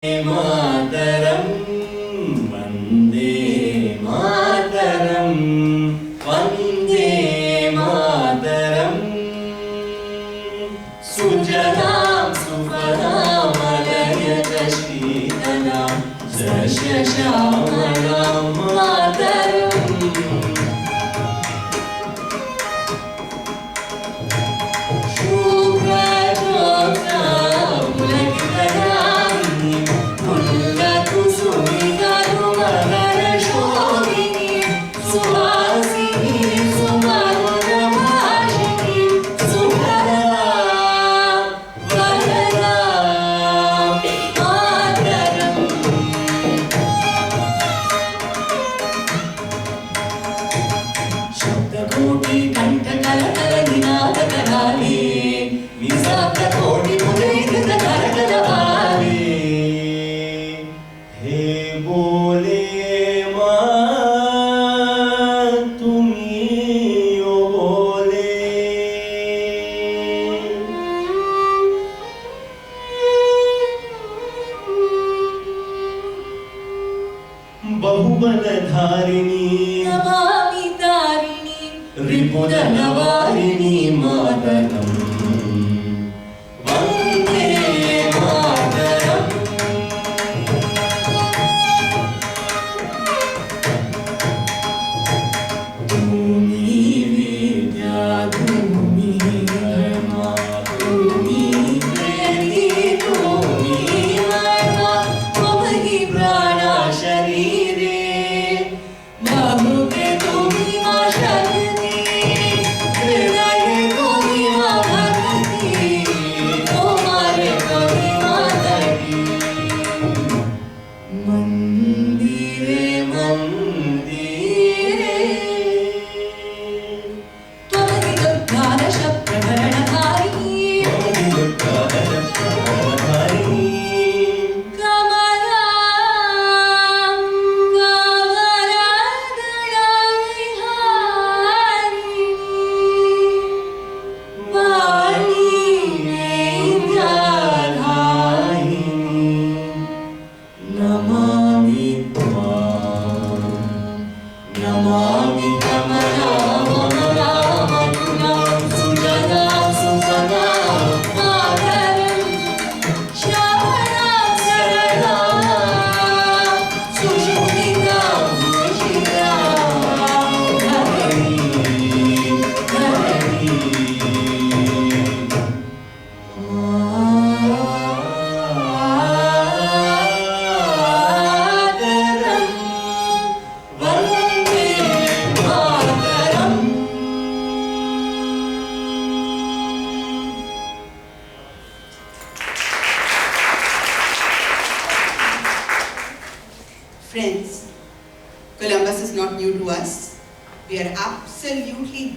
Mataram, Vande Mataram, Vande Mataram, Sujanam Sufaram Alayata Shritanam, Sashashamalam Mataram.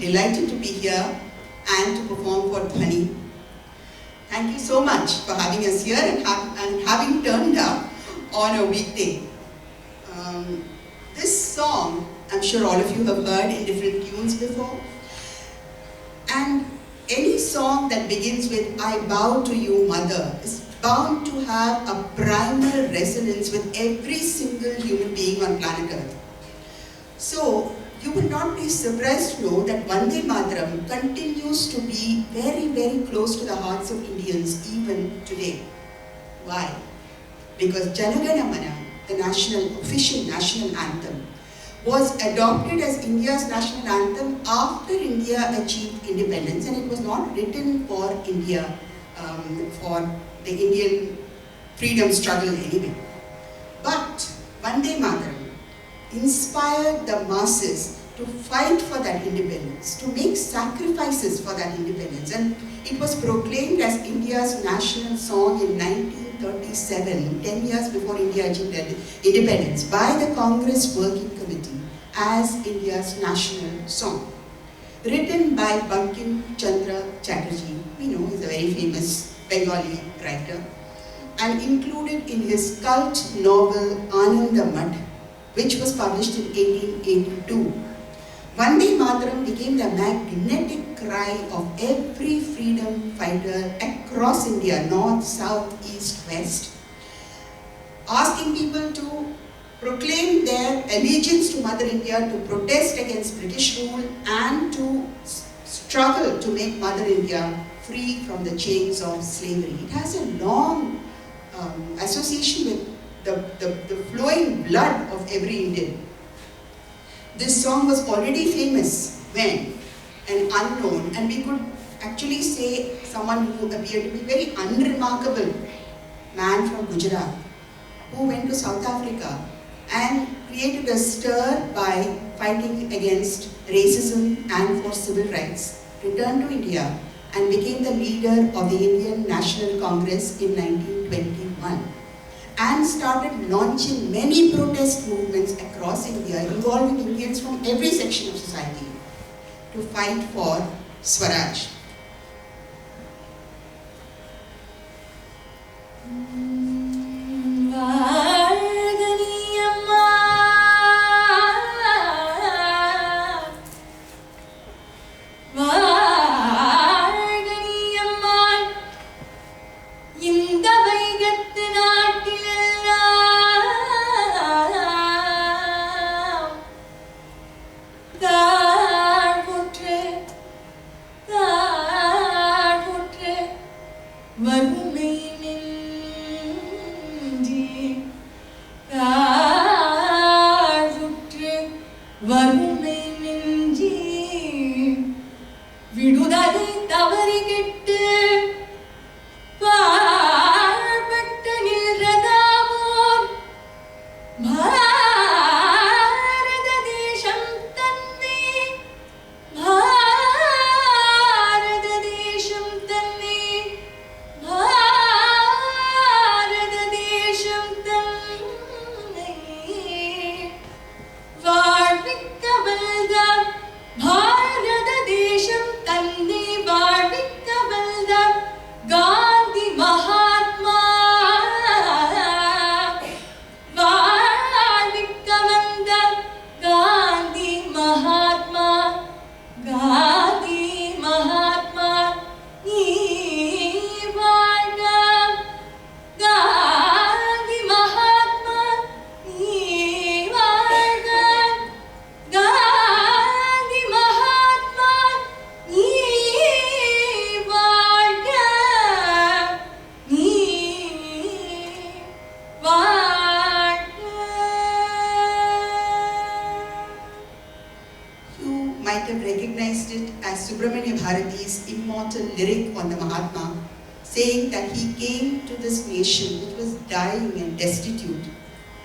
Delighted to be here and to perform for Dhvani. Thank you so much for having us here and having turned up on a weekday. This song, I'm sure all of you have heard in different tunes before. And any song that begins with "I bow to you, Mother" is bound to have a primal resonance with every single human being on planet Earth. So, you will not be surprised to know that Vande Mataram continues to be very, very close to the hearts of Indians even today. Why? Because Janagana Mana, the official national anthem, was adopted as India's national anthem after India achieved independence, and it was not written for India, for the Indian freedom struggle anyway. But Vande Mataram inspired the masses to fight for that independence, to make sacrifices for that independence. And it was proclaimed as India's national song in 1937, 10 years before India achieved independence, by the Congress Working Committee as India's national song. Written by Bankim Chandra Chatterjee, we know he's a very famous Bengali writer, and included in his cult novel Anandamad, which was published in 1882. Vande Mataram became the magnetic cry of every freedom fighter across India, north, south, east, west. asking people to proclaim their allegiance to Mother India, to protest against British rule, and to struggle to make Mother India free from the chains of slavery. It has a long association with the flowing blood of every Indian. This song was already famous when an unknown, and we could actually say someone who appeared to be very unremarkable man from Gujarat, who went to South Africa and created a stir by fighting against racism and for civil rights, returned to India and became the leader of the Indian National Congress in 1921 and started launching many protest movements across India involving Indians from every section of society to fight for Swaraj. Lyric on the Mahatma, saying that he came to this nation which was dying and destitute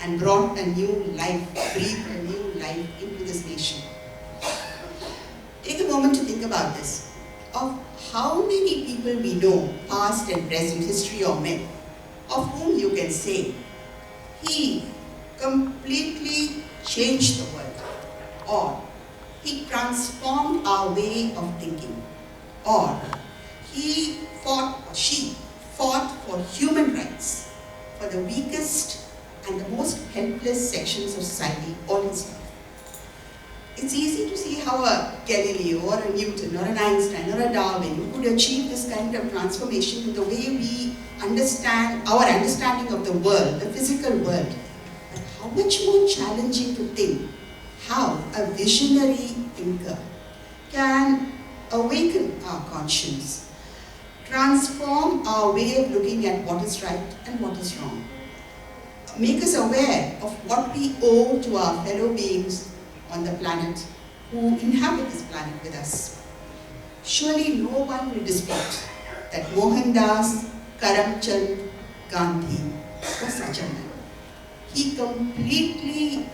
and brought a new life, breathed a new life into this nation. Take a moment to think about this, of how many people we know, past and present, history or myth, of whom you can say, he completely changed the world, or he transformed our way of thinking, or he fought, or she fought for human rights, for the weakest and the most helpless sections of society all his life. It's easy to see how a Galileo or a Newton or an Einstein or a Darwin could achieve this kind of transformation in the way we understand, our understanding of the world, the physical world. But how much more challenging to think how a visionary thinker can awaken our conscience, transform our way of looking at what is right and what is wrong, make us aware of what we owe to our fellow beings on the planet who inhabit this planet with us. Surely no one will dispute that Mohandas Karamchand Gandhi was such a man. He completely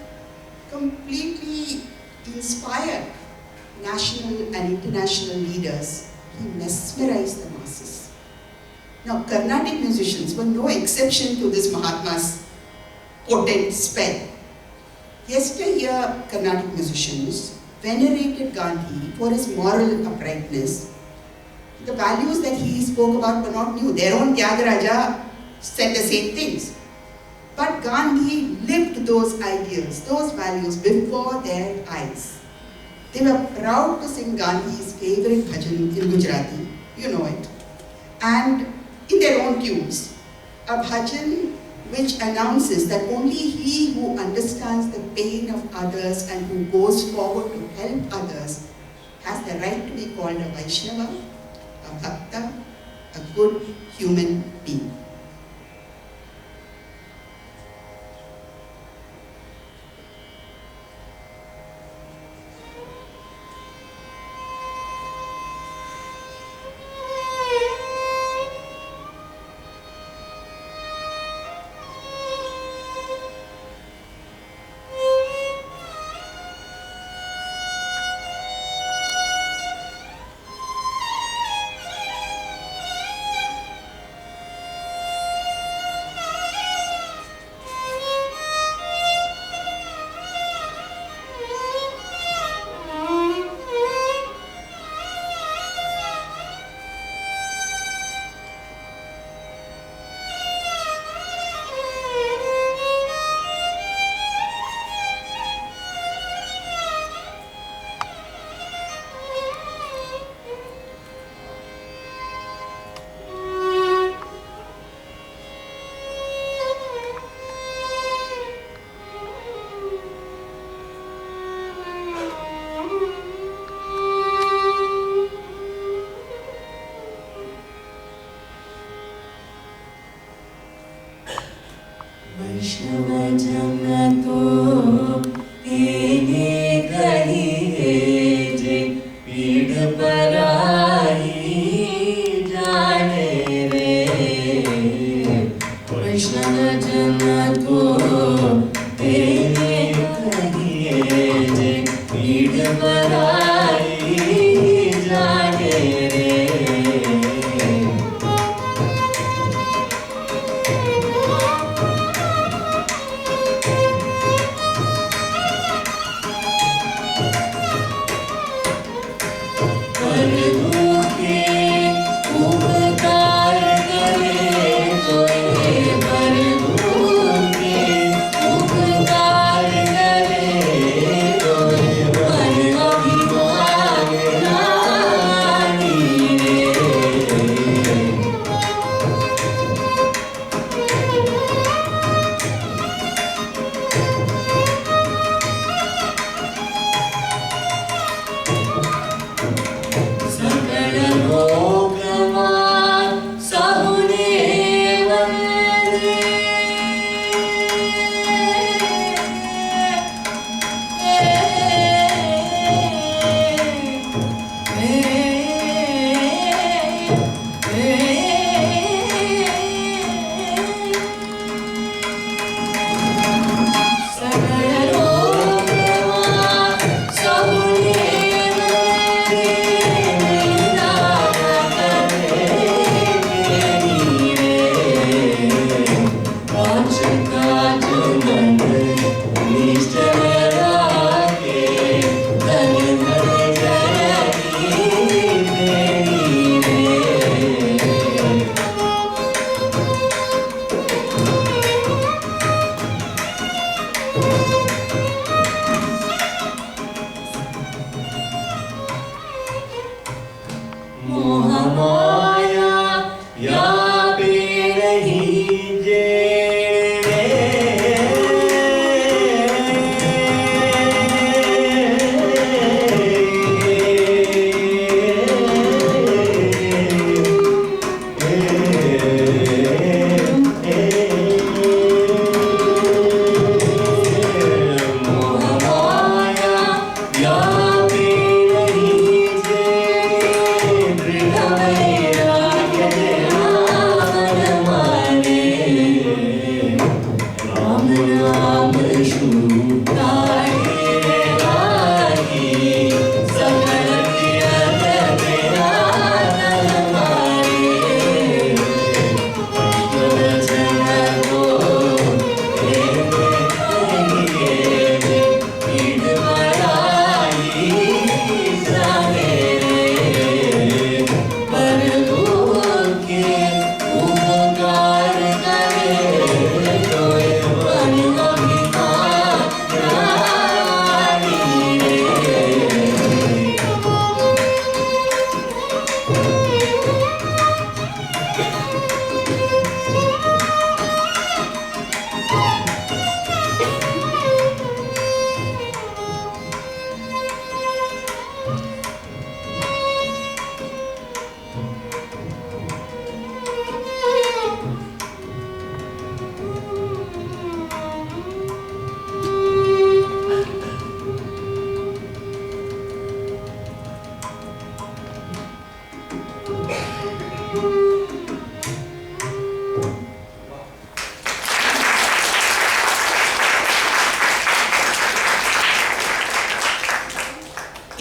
inspired national and international leaders. He mesmerized the masses. Now, Carnatic musicians were no exception to this Mahatma's potent spell. Yesteryear Carnatic musicians venerated Gandhi for his moral uprightness. The values that he spoke about were not new. Their own Tyagaraja said the same things. But Gandhi lived those ideals, those values before their eyes. They were proud to sing Gandhi's favorite bhajan in Gujarati, you know it, and in their own tunes. A bhajan which announces that only he who understands the pain of others and who goes forward to help others has the right to be called a Vaishnava, a Bhakta, a good human being.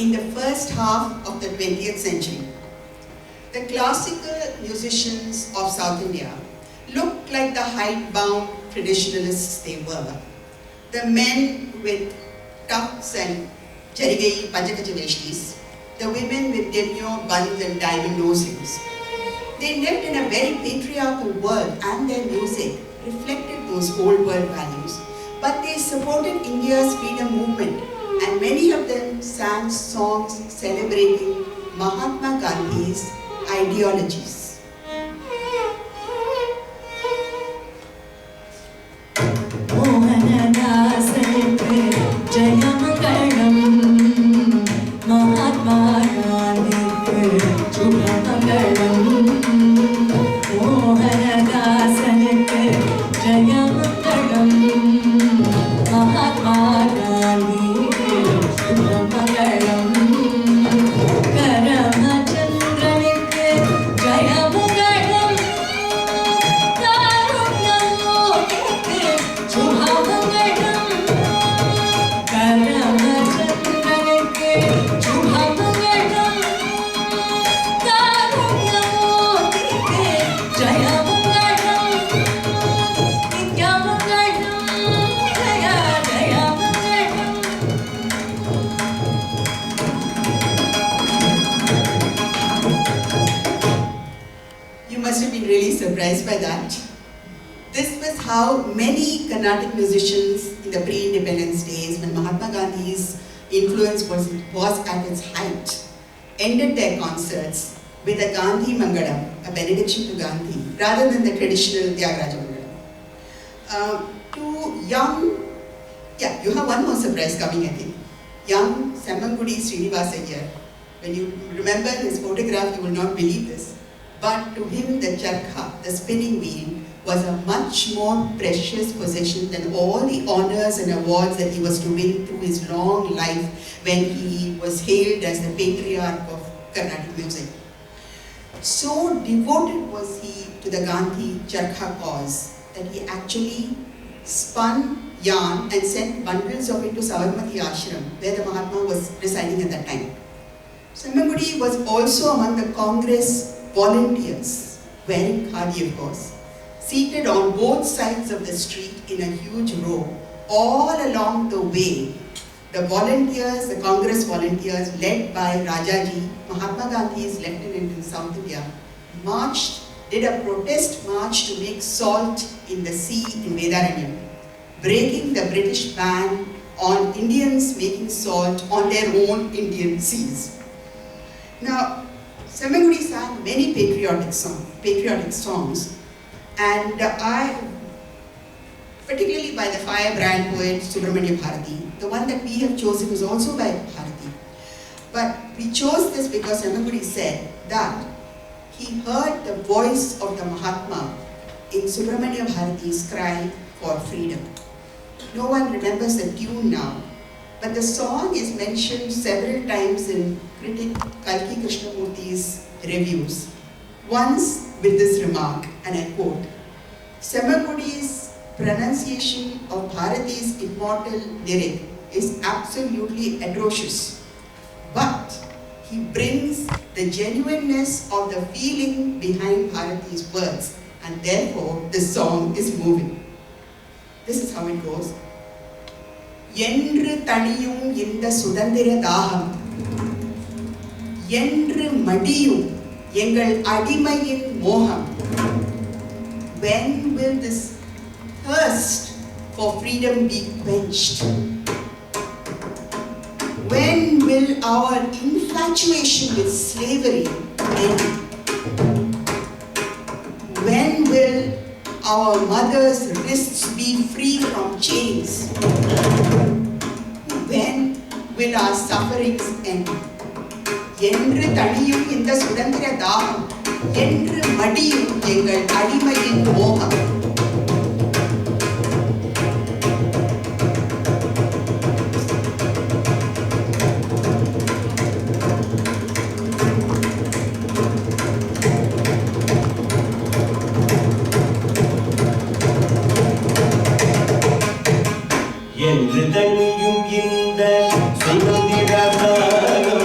in the first half of the 20th century. The classical musicians of South India looked like the hidebound traditionalists they were. The men with tufts and jarigai pajakacha veshtis, the women with demure buns and diamond nose rings. They lived in a very patriarchal world, and their music reflected those old world values. But they supported India's freedom movement, and many of them sang songs celebrating Mahatma Gandhi's ideologies. Surprised by that. This was how many Carnatic musicians in the pre-independence days, when Mahatma Gandhi's influence was at its height, ended their concerts with a Gandhi Mangalam, a benediction to Gandhi, rather than the traditional Tyagaraja Mangalam. You have one more surprise coming, I think. Young Semmangudi Srinivasa here. When you remember his photograph, you will not believe this. But to him, the charkha, the spinning wheel, was a much more precious possession than all the honors and awards that he was to win through his long life when he was hailed as the patriarch of Carnatic music. So devoted was he to the Gandhi charkha cause that he actually spun yarn and sent bundles of it to Sabarmati Ashram, where the Mahatma was residing at that time. Semmangudi was also among the Congress volunteers, wearing khadi of course, seated on both sides of the street in a huge row. All along the way, the volunteers, the Congress volunteers led by Rajaji, Mahatma Gandhi's lieutenant in South India, did a protest march to make salt in the sea in Vedaranyam, breaking the British ban on Indians making salt on their own Indian seas. Now, Semmangudi sang many patriotic songs, and particularly by the firebrand poet Subramanya Bharati. The one that we have chosen is also by Bharati. But we chose this because Semmangudi said that he heard the voice of the Mahatma in Subramanya Bharati's cry for freedom. No one remembers the tune now, but the song is mentioned several times in critic Kalki Krishnamurthy's reviews. Once with this remark, and I quote, Semmangudi's pronunciation of Bharati's immortal lyric is absolutely atrocious, but he brings the genuineness of the feeling behind Bharati's words, and therefore the song is moving. This is how it goes. Yendru taniyum inda sudandira daham, yendru madiyum engal adimayin moham. When will this thirst for freedom be quenched? When will our infatuation with slavery end? When will our mothers' wrists be free from chains? When will our sufferings end? Yendru taniyum inda sudandira daham, yendru madiyum engal adimayin moham. என்று தண்ணியும் இந்த சுதந்திர தாகம்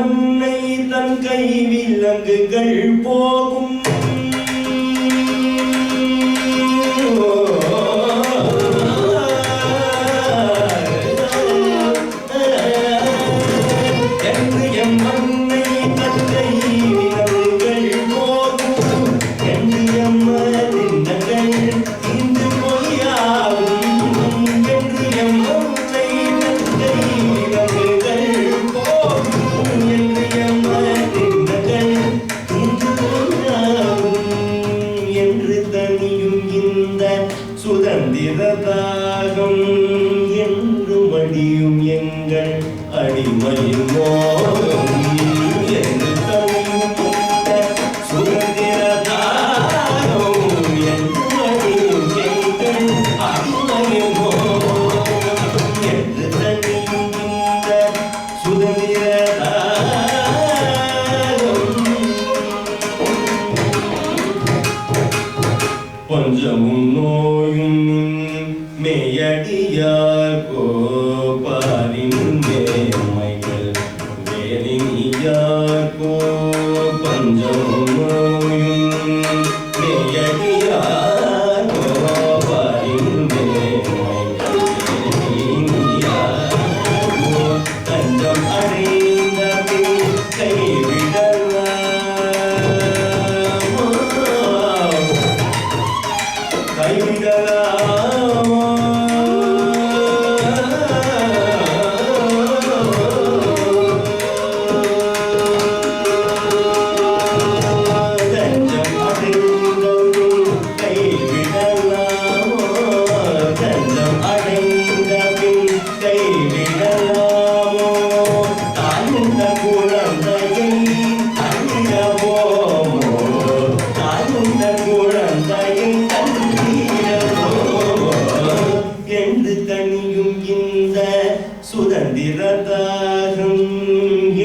மண்ணை தன் கை விலங்குகள் போகும் என்று M மண்ணை தன் கை விலங்குகள் போகும் என்று எம் தின்னங்கள் இன்று பொய்யாகும் என்று எம் மண்ணை தன் கை விலங்குகள் போகும் என்று எம் தின்னங்கள் இன்று பொய்யாகும் என்று தனியும் இந்த சுதந்திர தாகம் என்று மடியும் எங்கள் அடிமையின் மோகம் என்று தனியும் இந்த சுதந்திர தாகம் என்று மடியும் எங்கள் அடிமையின் மோகம் என்று தனியும் இந்த சுதந்திர பஞ்சமும் நோயும் மேயடியார் கோபாரின் மேமைகள் வேலினியார் கோ பஞ்சமும் நோயும் மேயடியார் கோபாரின் மேமைகள் வேலினியார் கோ தஞ்சம் அடைந்த பின் கைவிடலாம் கைவிடலாமோ தஞ்சம் அடைந்தபின் கைவிடலாமோ தஞ்சம் அடைந்தபின் கைவிடலாமோ தாழ்ந்த குழந்தையை தள்ளிடவோமோ தாழ்ந்த குழந்தையை என்று தனியும் இந்த சுதந்திர தாகம்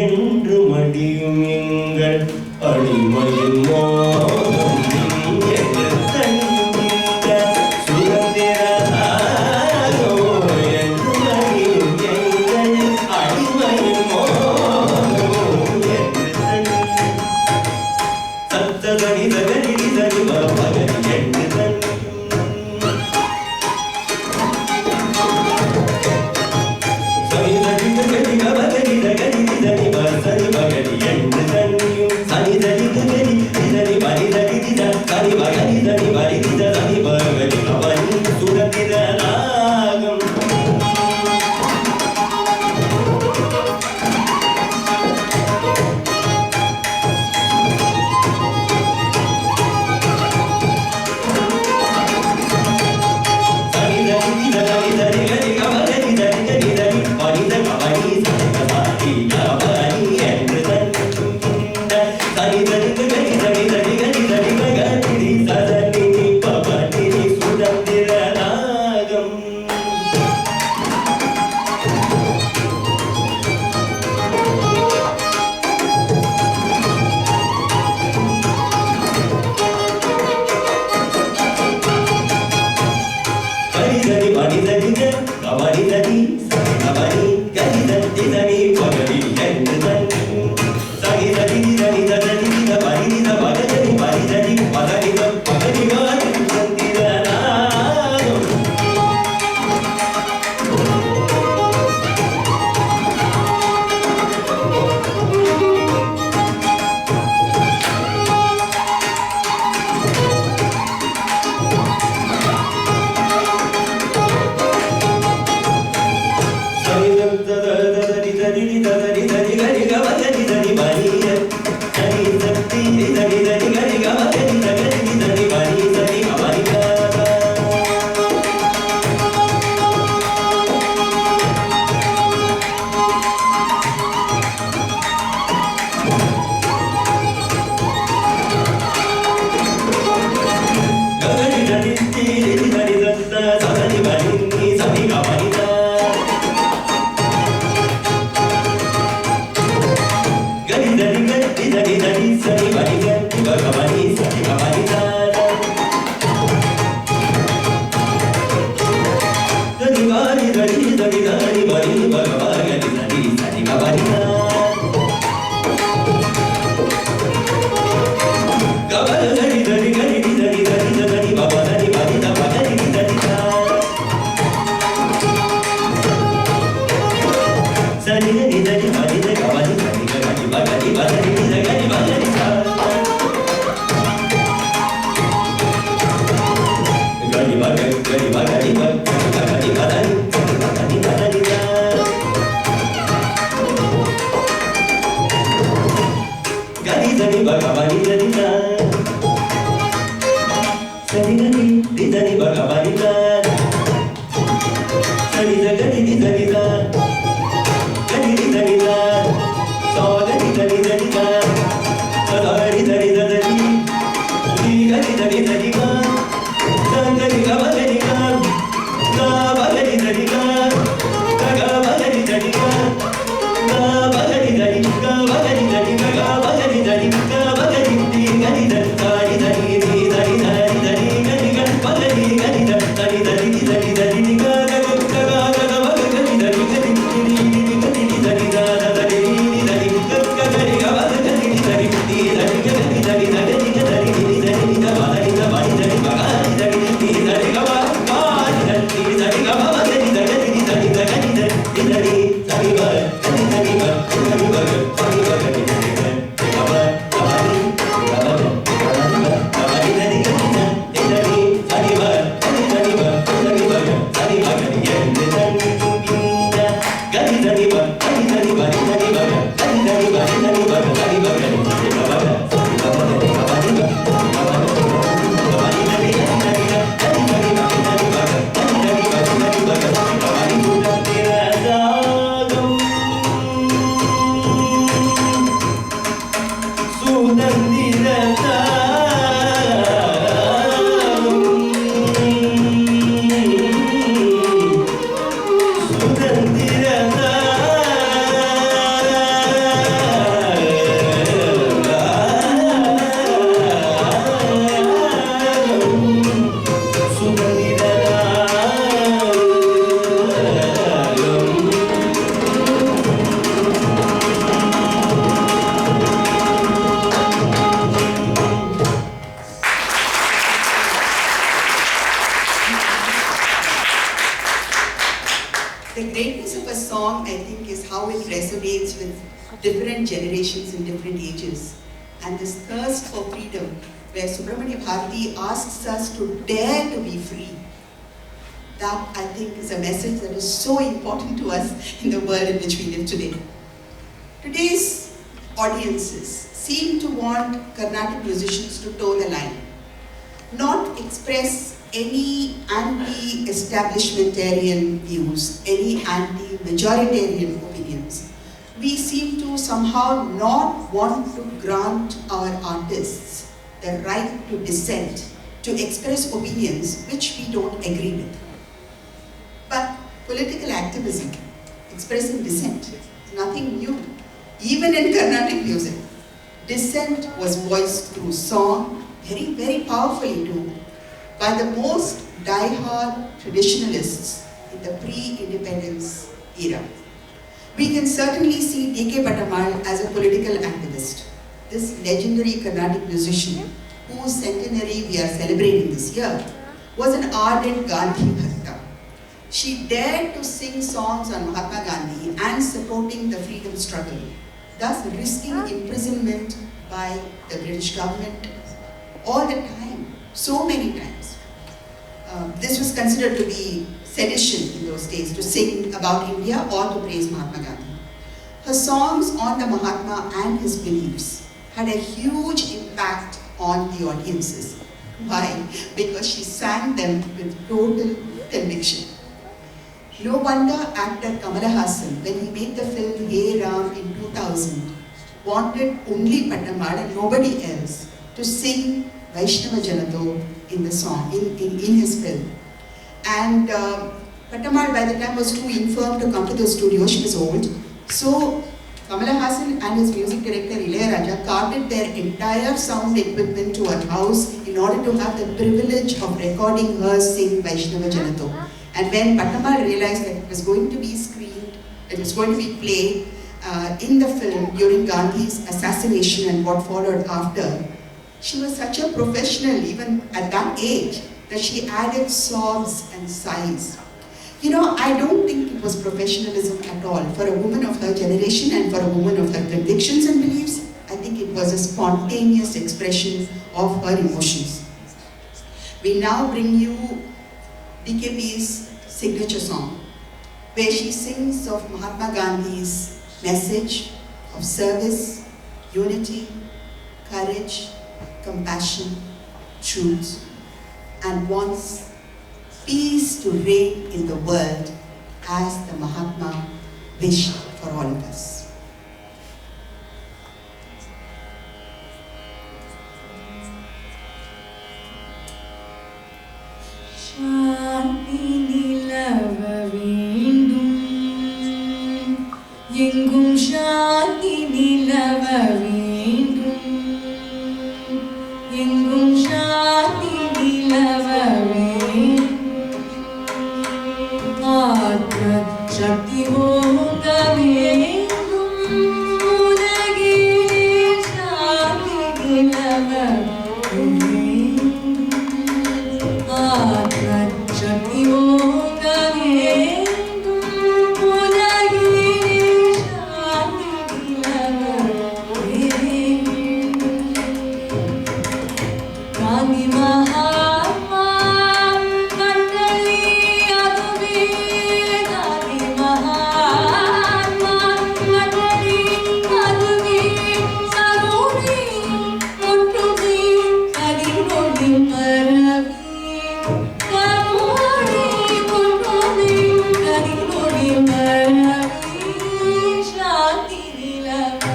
என்று மடியும் எங்கள் அடிமையின் மோகம் என்று தனியும் இந்த சுதந்திர தாகம் என்று மடியும் எங்கள் அடிமையின் மோகம் என்று தனியும் சத்தகனி தகனி தனி மகனி என்று தனியும் The greatness of a song, I think, is how it resonates with different generations in different ages. And this thirst for freedom, where Subramanya Bharati asks us to dare to be free, that, I think, is a message that is so important to us in the world in which we live today. Today's audiences seem to want Carnatic musicians to toe the line, not express any anti-establishmentarian views, any anti-majoritarian opinions. We seem to somehow not want to grant our artists the right to dissent, to express opinions which we don't agree with. But political activism, expressing dissent, is nothing new. Even in Carnatic music, dissent was voiced through song, very, very powerfully too, by the most die-hard traditionalists in the pre-independence era. We can certainly see D.K. Pattammal as a political activist. This legendary Carnatic musician, whose centenary we are celebrating this year, was an ardent Gandhi Bhakta. She dared to sing songs on Mahatma Gandhi and supporting the freedom struggle, thus risking imprisonment by the British government all the time, so many times. This was considered to be sedition in those days, to sing about India or to praise Mahatma Gandhi. Her songs on the Mahatma and his beliefs had a huge impact on the audiences. Why? Because she sang them with total conviction. No wonder actor Kamala Hassan, when he made the film Hey Ram in 2000, wanted only Pattammal and nobody else to sing Vaishnava Janato in the song, in his film. And Pattammal by the time was too infirm to come to the studio, she was old. So Kamala Hassan and his music director Ilayaraja carted their entire sound equipment to her house in order to have the privilege of recording her sing Vaishnava Janato. And when Pattammal realized that it was going to be screened, it was going to be played in the film during Gandhi's assassination and what followed after, she was such a professional, even at that age, that she added sobs and sighs. You know, I don't think it was professionalism at all. For a woman of her generation and for a woman of her convictions and beliefs, I think it was a spontaneous expression of her emotions. We now bring you BKP's signature song, where she sings of Mahatma Gandhi's message of service, unity, courage, compassion, truth, and wants peace to reign in the world as the Mahatma wished for all of us. Shanti nilava vendum, engum shanti nilava vendum, engum shanti nilava vendum, Atma Shakti honga vendum, ulagile shanti nilava vendum, Atma Shakti honga vendum, ulagile shanti nilava vendum. Gandhi Mahatma Gandhi aduve, Gandhi Mahatma Gandhi aduve, saroni muttuvi kadinodi paravi, karoni muttuvi kadinodi paravi, shanti nilava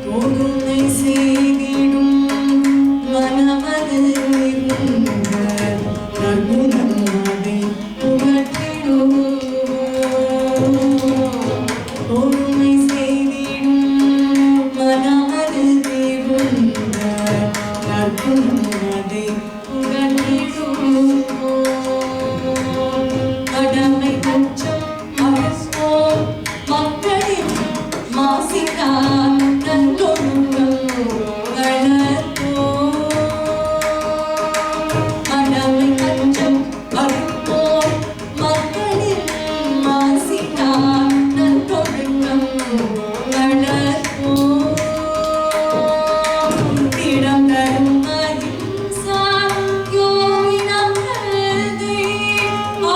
கொடுமை செய்திடும் மனமது இருந்த ரகுநாதை புகட்டிடும். கொடுமை செய்திடும் மனமது இருந்த ரகுநாதை புகட்டிடும். கடமை குற்றம் மறப்போம் மக்களின் மாசிக்கான் நன்றொழுக்கம் வளர்ப்போம். கடமை கஞ்சம் மறுப்போம் மக்களின் மாசிக்கான் நன்றொழுக்கம் வளர்ப்போம். திடம் தரும் அஹிம்சா யோகினம் கருதி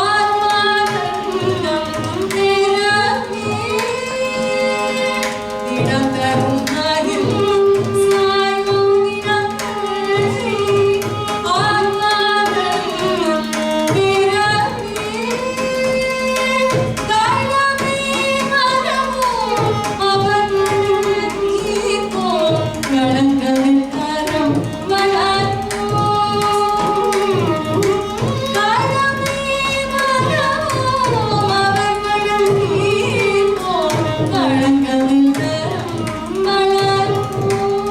ஆத்மானந்தம் நிரமே. திடம் தரும் அஹிம்சா யோகினம் கருதி ஆத்மானந்தம் நிரமே. கடமை மறவோம் அவர்களும் தீர்ப்போம், களங்கமின் கரம் வளர்ப்போம். கடமை மறவோம் அவர்களும் தீர்ப்போம், களங்கமின் கரம் வளர்ப்போம்.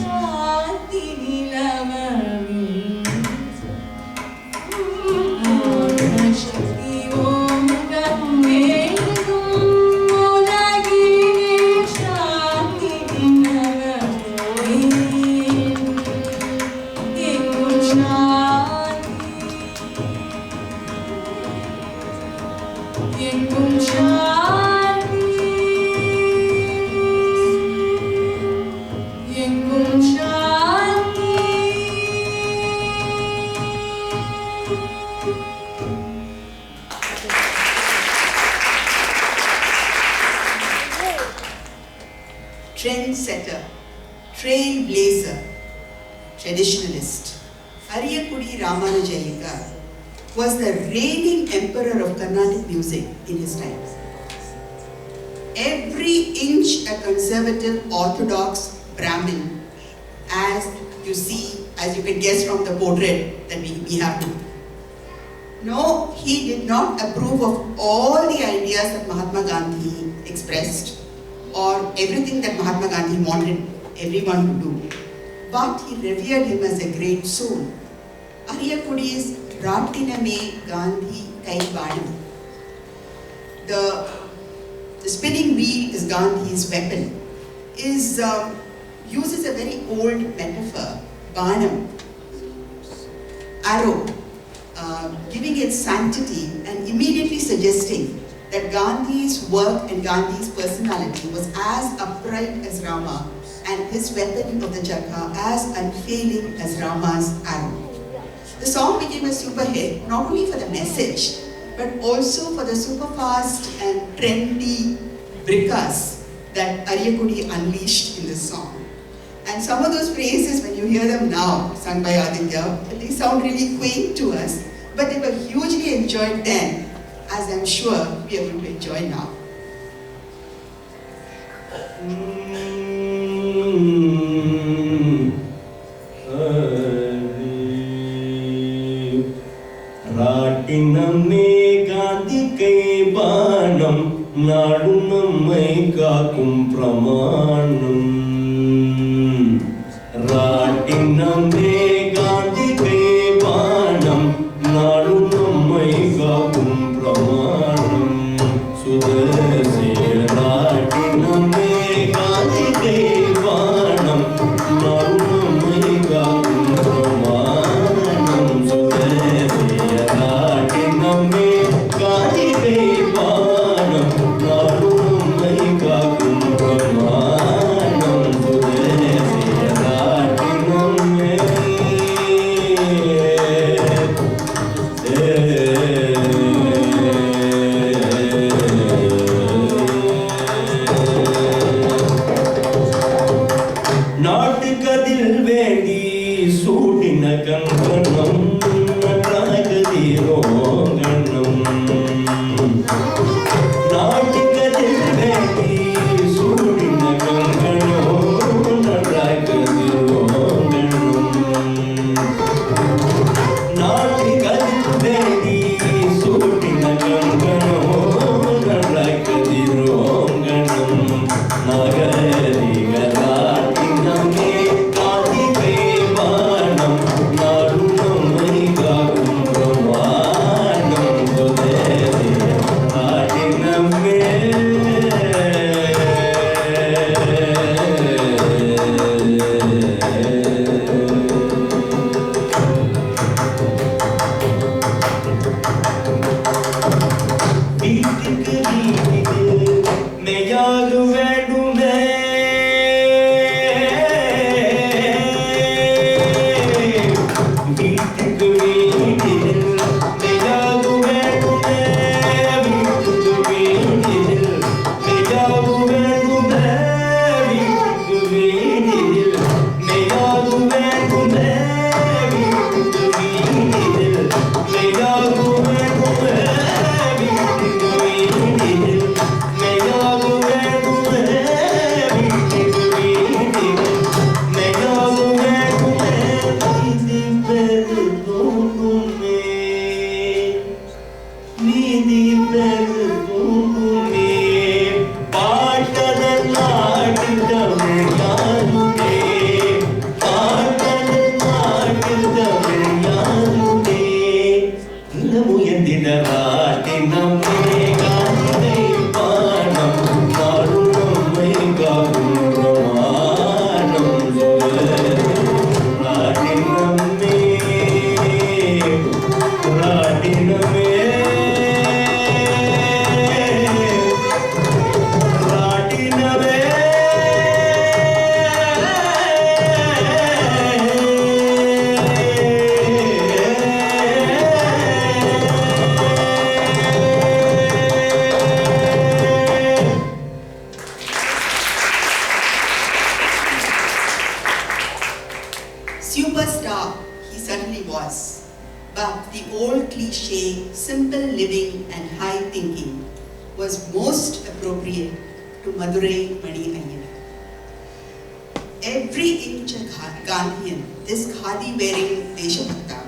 சாந்தி நிலவ சக்தி ஓங்க வேண்டும், உலகிலே சாந்தி நிலவ வேண்டும். எங்கும் சாந்தி, எங்கும் சாந்தி, எங்கும் சாந்தி. Trendsetter, trailblazer, traditionalist, Ariyakudi Ramanujayika was the reigning emperor of Carnatic music in his time. Every inch a conservative orthodox Brahmin, as you see, as you can guess from the portrait that we have now. No, he did not approve of all the ideas that Mahatma Gandhi expressed or everything that Mahatma Gandhi wanted everyone to do. But he revered him as a great soul. Ariyakudi's Rattiname Gandhi Kaibanam. The spinning wheel is Gandhi's weapon. Uses a very old metaphor, Banam. arrow, giving it sanctity and immediately suggesting that Gandhi's work and Gandhi's personality was as upright as Rama and his weapon of the Jagha as unfailing as Rama's arrow. The song became a super hit, not only for the message, but also for the super fast and trendy brikas that Aryakudi unleashed in this song. And some of those phrases, when you hear them now, sung by Aditya, they sound really quaint to us, but they were hugely enjoyed then, as I'm sure we are going to enjoy now. ராட்டினமே காந்திகை பானம் நாடு நம்மை காக்கும் பிரமாணம் ராட்டினமே காந்திகை பானம் நாடு நம்மை காக்கும் பிரமாணம் சுதேசிய ராட்டினமே காந்திகை பானம் நாடு நம்மை காக்கும் பிரமாணம் சுதேசிய ராட்டினமே காந்திகை பானம் நாடு நம்மை காக்கும் பிரமாணம் சுதேசிய ராட்டினமே நாட்டுக்கதில் வேண்டி சூடின கங்கணம் நன்றாகதீரோங்கணம் நாட்டுக்கதில் வேண்டி சூடின கங்கணம் நன்றாகதீரோங்கணம் நாட்டுக்கதில் வேண்டி சூடின கங்கணம் நன்றாகதீரோங்கணம் நாகரிகராட்டினமே காந்திகை வானம் நாடு நம்மை காக்கும் பிரமாணம் சுதேசிய ராட்டினமே வீட்டுக்கு வீட்டுக்கு மெய்யாக வேண்டுமே வீட்டுக்கு வீட்டில் மெய்யாக வேண்டுமே வீட்டுக்கு வீட்டில் மெய்யாக வேண்டுமே வீட்டுக்கு வீட்டில் மெய்யாக வேண்டுமே வீட்டுக்கு வீட்டில் மெய்யாக வேண்டுமே வீட்டுக்கு வீட்டில் மெய்யாக வேண்டுமே வீட்டுக்கு வீட்டில் மெய்யாக வேண்டுமே நீதி பெரு தோன்றுமே நீதி பெரு தோன்றுமே பாட்டதன் நாட்டில் தமிழ் யாருமே பாட்டதன் நாட்டில் தமிழ் யாருமே இளமுயர்ந்திட ராட்டினமே காந்திகை பானம் நாடு நம்மை காக்கும் பிரமாணம் ராட்டினமே ராட்டினமே ராட்டினமே Superstar, he certainly was. But the old cliche, simple living and high thinking was most appropriate to Madurai Mani Ayyar. Every inch of Gandhian, this khadi-wearing Deshabhakta,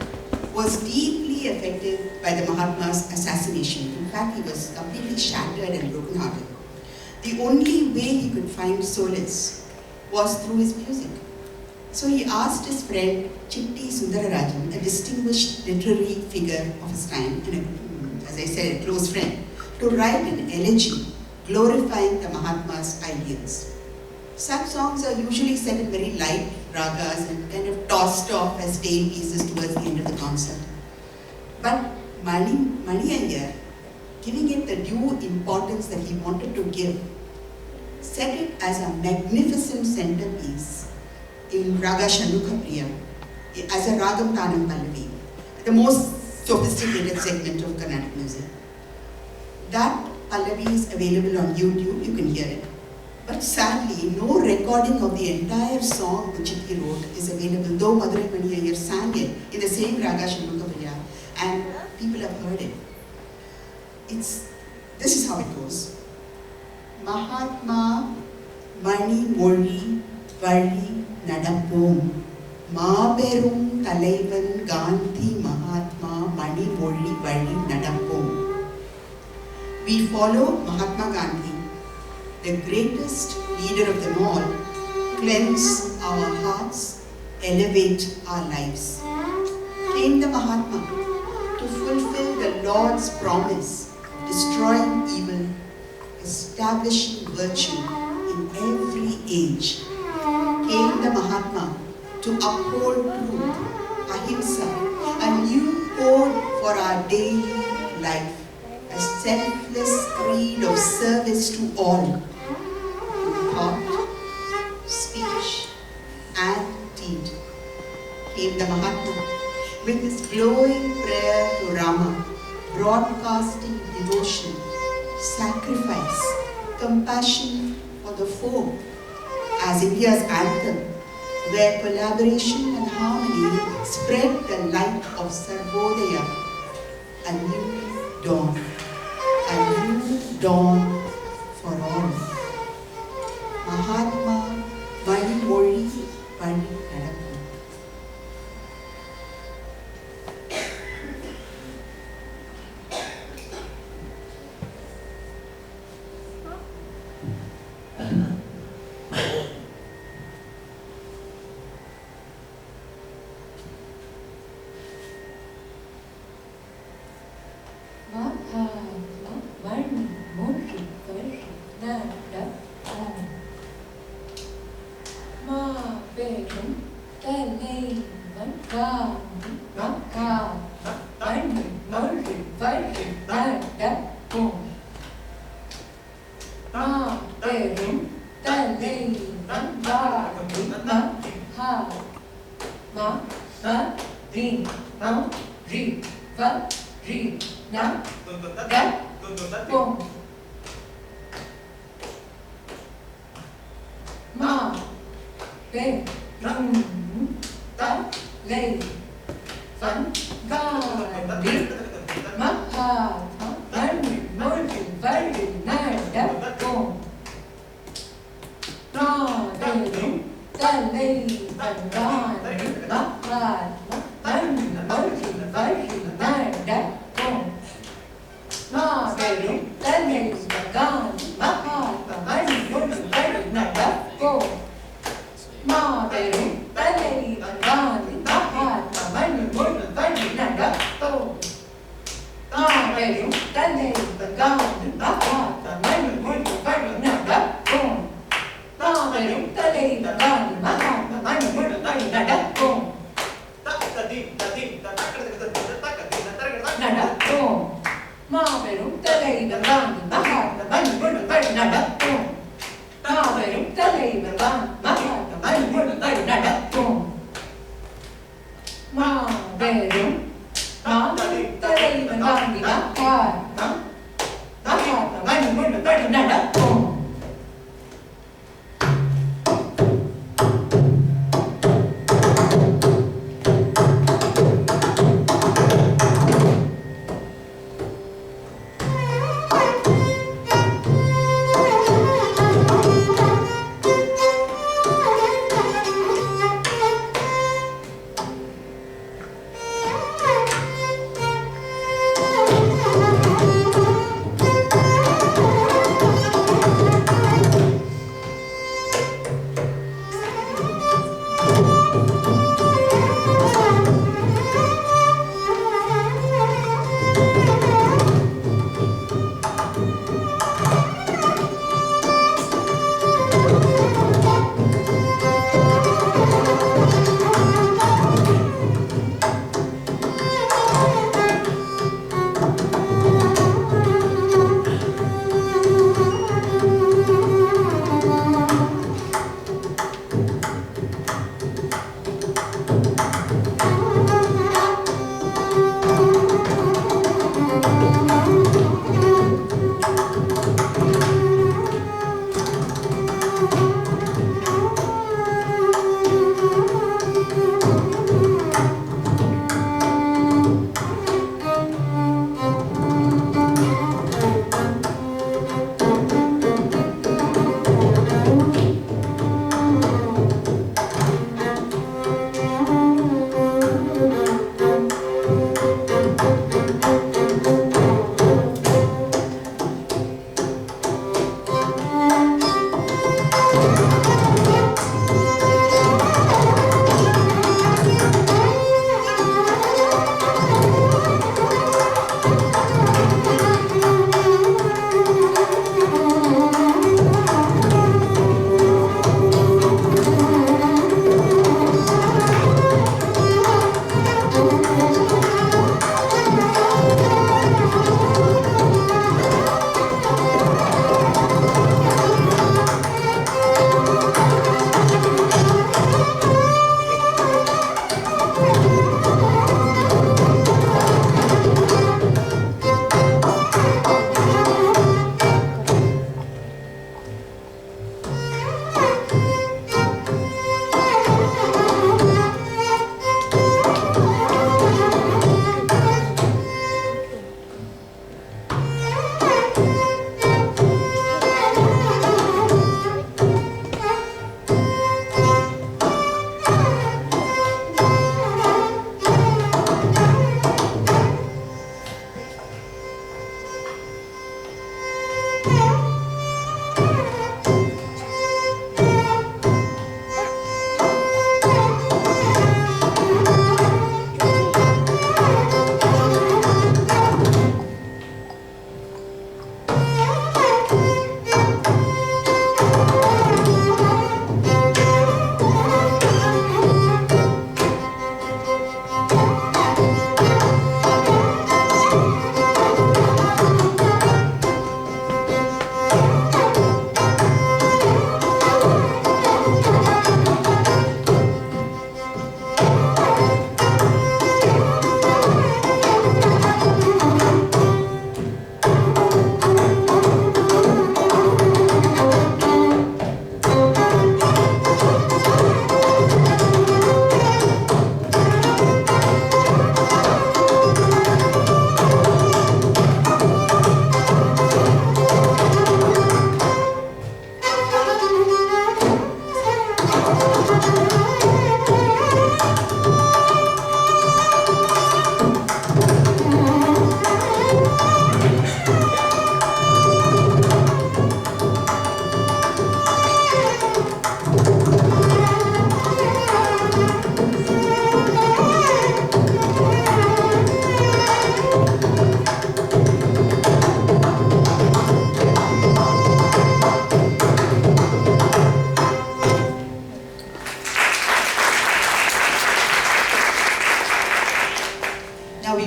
was deeply affected by the Mahatma's assassination. In fact, he was completely shattered and broken-hearted. The only way he could find solace was through his music. So he asked his friend Chitti Sundararajan, a distinguished literary figure of his time, and as I said, a close friend, to write an elegy glorifying the Mahatma's ideals. Such songs are usually set in very light ragas and kind of tossed off as tail pieces towards the end of the concert. But Mani Iyer, giving it the due importance that he wanted to give, set it as a magnificent centerpiece in Raga Shanmukha as a Ragam Tanam Pallavi, the most sophisticated segment of Carnatic music. That Pallavi is available on YouTube, you can hear it. But sadly, no recording of the entire song which he wrote is available, though Madurai Mani Iyer sang it in the same Raga Shanmukha and people have heard it. This is how it goes. Mahatma Mani Moli Vali Nadapom Maberum Talaivan Gandhi Mahatma Mani Moli Vali Nadapom. We follow Mahatma Gandhi, the greatest leader of them all, cleanse our hearts, elevate our lives. Came the Mahatma to fulfill the Lord's promise, destroying evil, establishing virtue in every age. Came the Mahatma to uphold truth, ahimsa, a new code for our daily life, a selfless creed of service to all, in thought, speech, and deed. Came the Mahatma with his glowing prayer to Rama, broadcasting devotion, sacrifice, compassion for the foe, as India's anthem, where collaboration and harmony spread the light of Sarvodaya, a new dawn for all. Mahatma Mani Moli Vali Nadapom.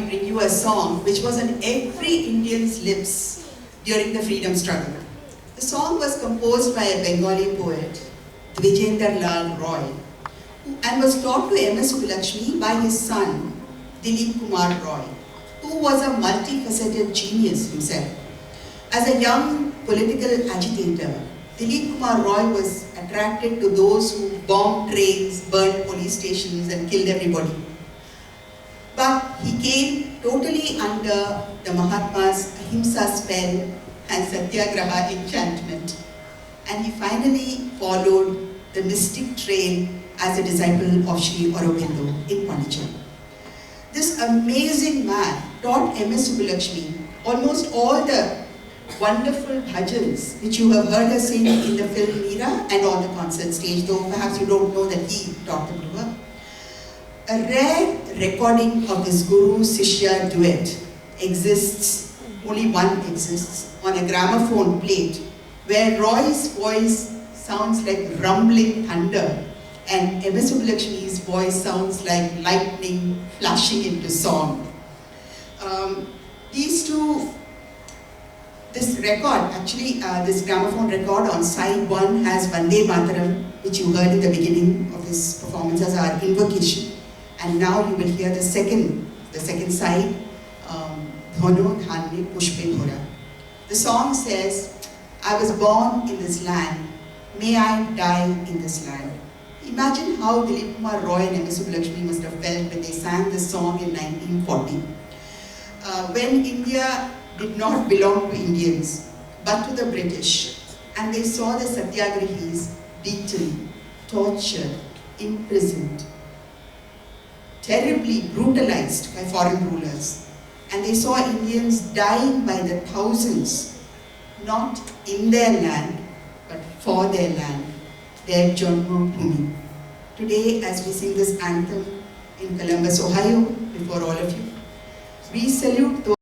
I bring you a song which was on every Indian's lips during the freedom struggle. The song was composed by a Bengali poet, Dvijender Lal Roy, and was taught to M.S. Subbulakshmi by his son, Dilip Kumar Roy, who was a multifaceted genius himself. As a young political agitator, Dilip Kumar Roy was attracted to those who bombed trains, burned police stations and killed everybody. But he came totally under the Mahatma's Ahimsa spell and Satyagraha enchantment, and he finally followed the mystic trail as a disciple of Sri Aurobindo in Pondicherry. This amazing man taught M.S. Subbulakshmi almost all the wonderful bhajans which you have heard her sing in the film Meera and on the concert stage, though perhaps you don't know that he taught them to her. A rare recording of this Guru-Sishya duet exists, only one exists, on a gramophone plate, where Roy's voice sounds like rumbling thunder and M.S. Subbulakshmi's voice sounds like lightning flashing into song. This record, actually this gramophone record on side 1 has Vande Mataram, which you heard in the beginning of this performance as our invocation. And now you will hear the second side, Dhono Dhanne Pushpe Dhora. The song says, I was born in this land, may I die in this land. Imagine how Dilip Kumar Roy and M.S. Subbulakshmi must have felt when they sang this song in 1940. When India did not belong to Indians, but to the British, and they saw the Satyagrahis beaten, tortured, imprisoned, terribly brutalized by foreign rulers, and they saw Indians dying by the thousands, not in their land, but for their land, their Janma Bhumi. Today, as we sing this anthem in Columbus, Ohio, before all of you, we salute those